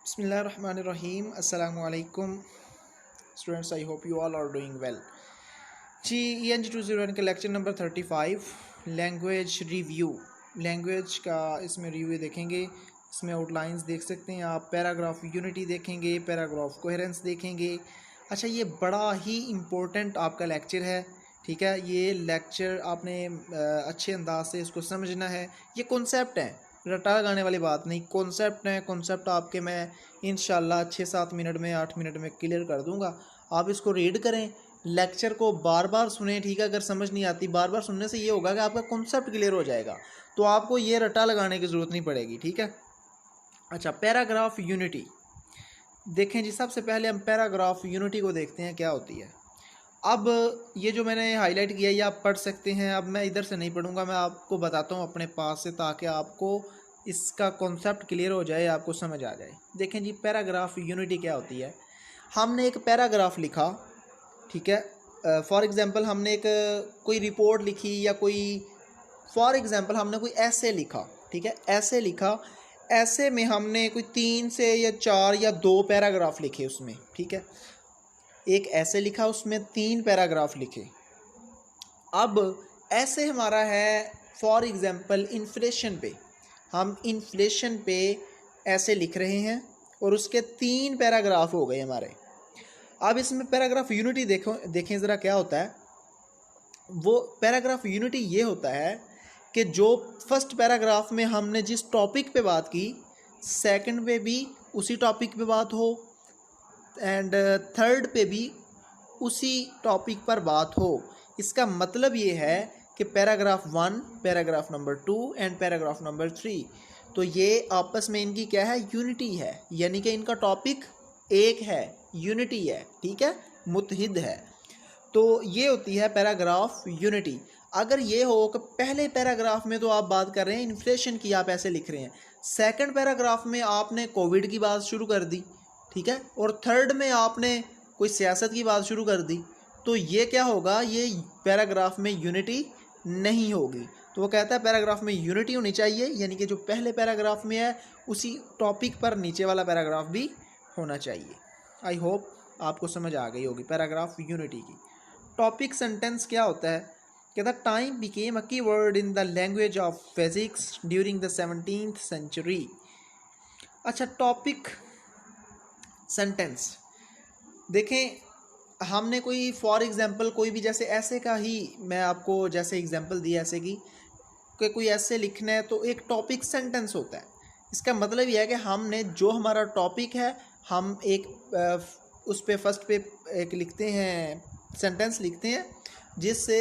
बिस्मिल्लाहिर्रहमानिर्रहीम अस्सलामु अलैकुम students, I hope you all are doing well. जी ENG 201 के lecture number 35 language review, language का इसमें रिव्यू देखेंगे। इसमें आउटलाइंस देख सकते हैं आप, पैराग्राफ यूनिटी देखेंगे, पैराग्राफ कोहेरेंस देखेंगे। अच्छा, ये बड़ा ही इम्पोर्टेंट आपका लेक्चर है, ठीक है। ये लेक्चर आपने अच्छे अंदाज से इसको समझना है। ये कॉन्सेप्ट है, रटा लगाने वाली बात नहीं, कॉन्सेप्ट है। कॉन्सेप्ट आपके मैं इंशाल्लाह 6-7 मिनट में 8 मिनट में क्लियर कर दूंगा। आप इसको रीड करें, लेक्चर को बार बार सुने, ठीक है। अगर समझ नहीं आती, बार बार सुनने से ये होगा कि आपका कॉन्सेप्ट क्लियर हो जाएगा, तो आपको ये रटा लगाने की ज़रूरत नहीं पड़ेगी, ठीक है। अच्छा, पैराग्राफ यूनिटी देखें जी। सबसे पहले हम पैराग्राफ यूनिटी को देखते हैं क्या होती है। अब ये जो मैंने हाईलाइट किया ये आप पढ़ सकते हैं। अब मैं इधर से नहीं पढ़ूंगा, मैं आपको बताता हूँ अपने पास से, ताकि आपको इसका कॉन्सेप्ट क्लियर हो जाए, आपको समझ आ जाए। देखें जी, पैराग्राफ यूनिटी क्या होती है। हमने एक पैराग्राफ लिखा, ठीक है। फॉर एग्ज़ाम्पल हमने एक कोई रिपोर्ट लिखी, या कोई फॉर एग्ज़ाम्पल हमने कोई ऐसे लिखा, ठीक है। ऐसे लिखा, ऐसे में हमने कोई 3 से या 4 या 2 पैराग्राफ लिखे उसमें, ठीक है। एक ऐसे लिखा, उसमें 3 पैराग्राफ लिखे। अब ऐसे हमारा है फॉर एग्ज़ाम्पल इन्फ्लेशन पे, हम इन्फ्लेशन पे ऐसे लिख रहे हैं और उसके 3 पैराग्राफ हो गए हमारे। अब इसमें पैराग्राफ यूनिटी देखें ज़रा क्या होता है। वो पैराग्राफ यूनिटी ये होता है कि जो फर्स्ट पैराग्राफ में हमने जिस टॉपिक पे बात की, सेकंड पे भी उसी टॉपिक पे बात हो, एंड थर्ड पे भी उसी टॉपिक पर बात हो। इसका मतलब ये है कि paragraph 1, paragraph number 2 and paragraph number 3, तो ये आपस में इनकी क्या है, यूनिटी है, यानी कि इनका टॉपिक एक है, यूनिटी है, ठीक है, मुत्तहिद है। तो ये होती है पैराग्राफ यूनिटी। अगर ये हो कि पहले पैराग्राफ में तो आप बात कर रहे हैं इन्फ्लेशन की, आप ऐसे लिख रहे हैं, सेकंड पैराग्राफ में आपने कोविड की बात शुरू कर दी, ठीक है, और थर्ड में आपने कोई सियासत की बात शुरू कर दी, तो ये क्या होगा, ये पैराग्राफ में यूनिटी नहीं होगी। तो वो कहता है पैराग्राफ में यूनिटी होनी चाहिए, यानी कि जो पहले पैराग्राफ में है उसी टॉपिक पर नीचे वाला पैराग्राफ भी होना चाहिए। आई होप आपको समझ आ गई होगी पैराग्राफ यूनिटी की। टॉपिक सेंटेंस क्या होता है, कहता time became a key word in the language of physics during the 17th century. अच्छा, टॉपिक सेंटेंस देखें, हमने कोई फॉर एग्ज़ाम्पल कोई भी, जैसे ऐसे का ही मैं आपको जैसे एग्ज़ाम्पल दिया ऐसे की, कि कोई ऐसे लिखना है तो एक टॉपिक सेंटेंस होता है। इसका मतलब यह है कि हमने जो हमारा टॉपिक है, हम एक उस पे फर्स्ट पे एक लिखते हैं, सेंटेंस लिखते हैं, जिससे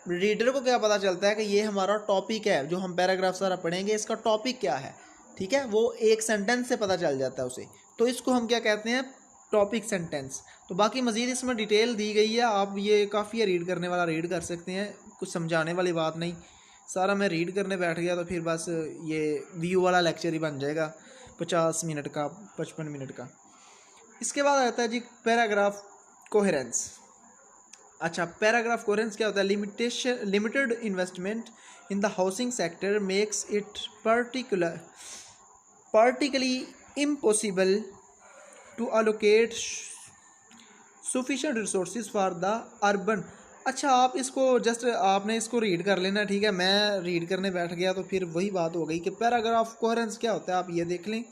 रीडर को क्या पता चलता है कि ये हमारा टॉपिक है। जो हम पैराग्राफ सारा पढ़ेंगे इसका टॉपिक क्या है, ठीक है, वो एक सेंटेंस से पता चल जाता है उसे। तो इसको हम क्या कहते हैं, टॉपिक सेंटेंस। तो बाकी मज़ीद इसमें डिटेल दी गई है, आप ये काफ़ी है रीड करने वाला रीड कर सकते हैं, कुछ समझाने वाली बात नहीं। सारा मैं रीड करने बैठ गया तो फिर बस ये व्यू वाला लेक्चर ही बन जाएगा 50 मिनट का, 55 मिनट का। इसके बाद आता है जी पैराग्राफ कोहेरेंस। अच्छा, पैराग्राफ कोहेरेंस क्या होता है, limited investment in the housing sector makes it particularly impossible to allocate sufficient resources for the urban। अच्छा, आप इसको जस्ट आपने इसको रीड कर लेना, ठीक है। मैं रीड करने बैठ गया तो फिर वही बात हो गई कि पैराग्राफ कोहेरेंस क्या होता है, आप ये देख लें।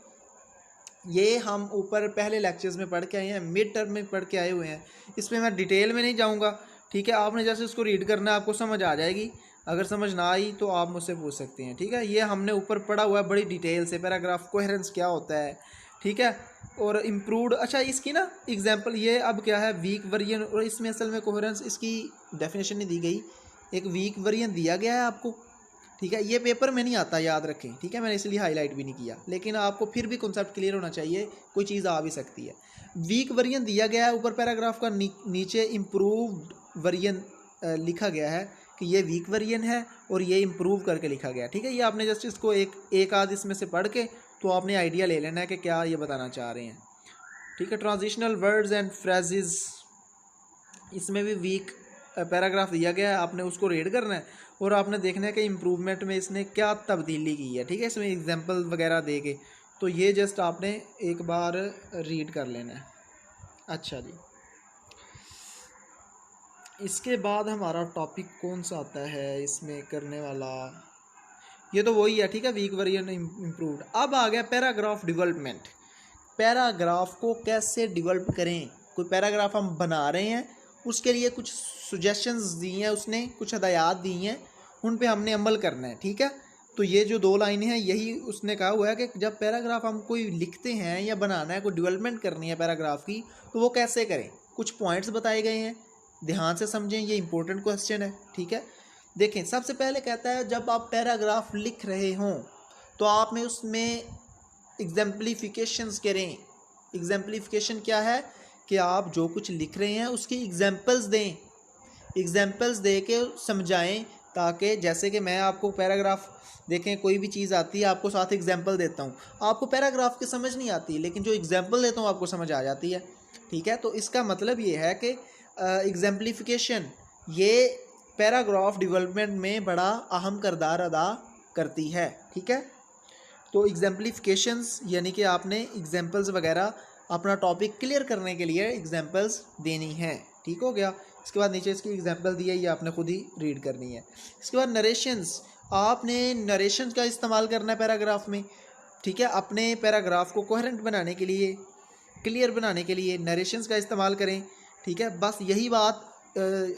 ये हम ऊपर पहले लेक्चर्स में पढ़ के आए हैं, मिड टर्म में पढ़ के आए हुए हैं, इसमें मैं डिटेल में नहीं जाऊँगा, ठीक है। आपने जैसे इसको रीड करना है आपको समझ आ जाएगी, अगर समझ ना आई तो आप मुझसे पूछ सकते हैं, ठीक है। ये हमने ऊपर पढ़ा हुआ है बड़ी डिटेल से, पैराग्राफ कोहेरेंस क्या होता है, ठीक है, और इम्प्रूव्ड। अच्छा, इसकी ना एग्जांपल ये अब क्या है, वीक वर्जन, और इसमें असल में कोहेरेंस इसकी डेफिनेशन नहीं दी गई, एक वीक वर्जन दिया गया है आपको, ठीक है। ये पेपर में नहीं आता, याद रखें, ठीक है, मैंने इसलिए हाईलाइट भी नहीं किया, लेकिन आपको फिर भी कॉन्सेप्ट क्लियर होना चाहिए, कोई चीज़ आ भी सकती है। वीक वर्जन दिया गया है ऊपर पैराग्राफ का, नीचे इम्प्रूव्ड वर्जन लिखा गया है कि ये वीक वर्जन है और ये इम्प्रूव करके लिखा गया है, ठीक है। ये आपने जस्ट इसको एक आध इसमें से पढ़ के तो आपने आइडिया ले लेना है कि क्या ये बताना चाह रहे हैं, ठीक है। ट्रांजिशनल वर्ड्स एंड फ्रेजेस, इसमें भी वीक पैराग्राफ दिया गया है, आपने उसको रीड करना है और आपने देखना है कि इम्प्रूवमेंट में इसने क्या तब्दीली की है, ठीक है। इसमें एग्जांपल वगैरह दे के तो ये जस्ट आपने एक बार रीड कर लेना है। अच्छा जी, इसके बाद हमारा टॉपिक कौन सा आता है इसमें करने वाला, ये तो वही है, ठीक है, वीक वेरिएंट इम्प्रूव्ड। अब आ गया पैराग्राफ डेवलपमेंट। पैराग्राफ को कैसे डेवलप करें, कोई पैराग्राफ हम बना रहे हैं, उसके लिए कुछ सुजेशंस दी हैं उसने, कुछ हदायत दी हैं, उन पे हमने अमल करना है, ठीक है। तो ये जो 2 लाइनें हैं यही उसने कहा हुआ है कि जब पैराग्राफ हम कोई लिखते हैं या बनाना है, कोई डेवलपमेंट करनी है पैराग्राफ की, तो वो कैसे करें। कुछ पॉइंट्स बताए गए हैं, ध्यान से समझें, ये इंपॉर्टेंट क्वेश्चन है, ठीक है। देखें, सबसे पहले कहता है जब आप पैराग्राफ लिख रहे हों तो आप में उसमें एग्जाम्पलीफिकेशंस करें। एग्जाम्पलीफिकेशन क्या है कि आप जो कुछ लिख रहे हैं उसकी एग्जाम्पल्स दें, एग्जाम्पल्स दे के समझाएं, ताकि जैसे कि मैं आपको पैराग्राफ, देखें कोई भी चीज़ आती है आपको साथ एग्जाम्पल देता हूँ, आपको पैराग्राफ की समझ नहीं आती, लेकिन जो एग्जाम्पल देता हूँ आपको समझ आ जाती है, ठीक है। तो इसका मतलब ये है कि एग्जाम्पलीफिकेशन ये पैराग्राफ डेवलपमेंट में बड़ा अहम किरदार अदा करती है, ठीक है। तो एग्जाम्पलीफिकेशंस यानी कि आपने एग्जाम्पल्स वगैरह अपना टॉपिक क्लियर करने के लिए एग्जाम्पल्स देनी है, ठीक हो गया। इसके बाद नीचे इसकी एग्जाम्पल दी है, ये आपने खुद ही रीड करनी है। इसके बाद नरेशंस, आपने नरेशंस का इस्तेमाल करना है पैराग्राफ में, ठीक है। अपने पैराग्राफ को कोहेरेंट बनाने के लिए, क्लियर बनाने के लिए नरेशंस का इस्तेमाल करें, ठीक है। बस यही बात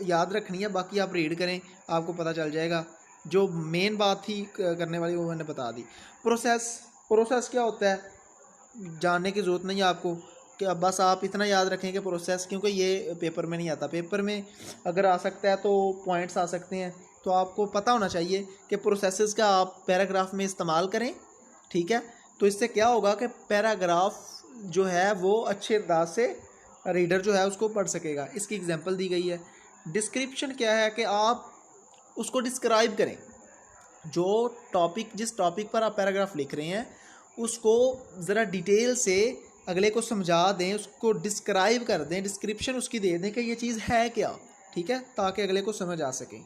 याद रखनी है, बाकी आप रीड करें आपको पता चल जाएगा। जो मेन बात थी करने वाली वो मैंने बता दी। प्रोसेस क्या होता है जानने की ज़रूरत नहीं है आपको, कि अब बस आप इतना याद रखें कि प्रोसेस, क्योंकि ये पेपर में नहीं आता, पेपर में अगर आ सकता है तो पॉइंट्स आ सकते हैं, तो आपको पता होना चाहिए कि प्रोसेसेस का आप पैराग्राफ में इस्तेमाल करें, ठीक है। तो इससे क्या होगा कि पैराग्राफ जो है वो अच्छे अंदाज से रीडर जो है उसको पढ़ सकेगा। इसकी एग्जांपल दी गई है। डिस्क्रिप्शन क्या है कि आप उसको डिस्क्राइब करें, जो टॉपिक, जिस टॉपिक पर आप पैराग्राफ लिख रहे हैं उसको ज़रा डिटेल से अगले को समझा दें, उसको डिस्क्राइब कर दें, डिस्क्रिप्शन उसकी दे दें कि ये चीज़ है क्या, ठीक है, ताकि अगले को समझ आ सके।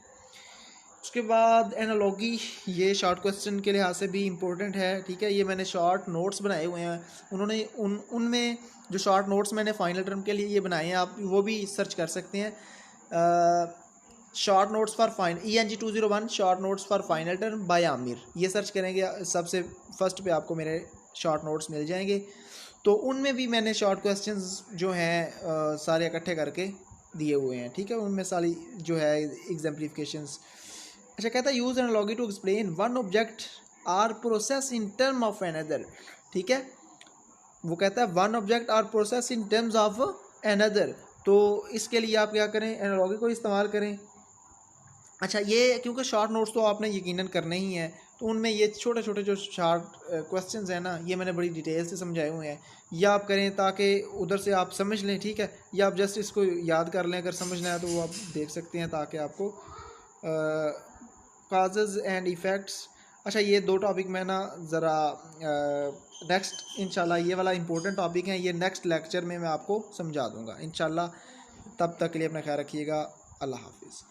उसके बाद एनालॉगी, ये शॉर्ट क्वेश्चन के लिहाज से भी इम्पोर्टेंट है, ठीक है। ये मैंने शॉर्ट नोट्स बनाए हुए हैं, उन्होंने उनमें जो शॉर्ट नोट्स मैंने फाइनल टर्म के लिए ये बनाए हैं, आप वो भी सर्च कर सकते हैं। Short notes for ENG 201 short notes for final term by Aamir, ये सर्च करेंगे सबसे फर्स्ट पे आपको मेरे शॉर्ट नोट्स मिल जाएंगे। तो उनमें भी मैंने शॉर्ट क्वेश्चंस जो हैं सारे इकट्ठे करके दिए हुए हैं, ठीक है। उनमें सारी जो है एग्जाम्पलीफिकेशंस। अच्छा, कहता है use analogy to explain one object or process in term of another, ठीक है। वो कहता है one object or process in terms of another, तो इसके लिए आप क्या करें, एनालॉजी को इस्तेमाल करें। अच्छा, ये क्योंकि शॉर्ट नोट्स तो आपने यकीनन करने ही हैं, तो उनमें ये छोटे छोटे जो शॉर्ट क्वेश्चंस हैं ना, ये मैंने बड़ी डिटेल से समझाए हुए हैं, या आप करें ताकि उधर से आप समझ लें, ठीक है, या आप जस्ट इसको याद कर लें, अगर समझना है तो वो आप देख सकते हैं, ताकि आपको काजेज़ एंड इफ़ेक्ट्स। अच्छा, ये 2 टॉपिक मैं ना ज़रा नेक्स्ट इंशाल्लाह, ये वाला इंपॉर्टेंट टॉपिक है, ये नेक्स्ट लेक्चर में मैं आपको समझा दूँगा इंशाल्लाह। तब तक के लिए अपना ख्याल रखिएगा। अल्लाह हाफिज़।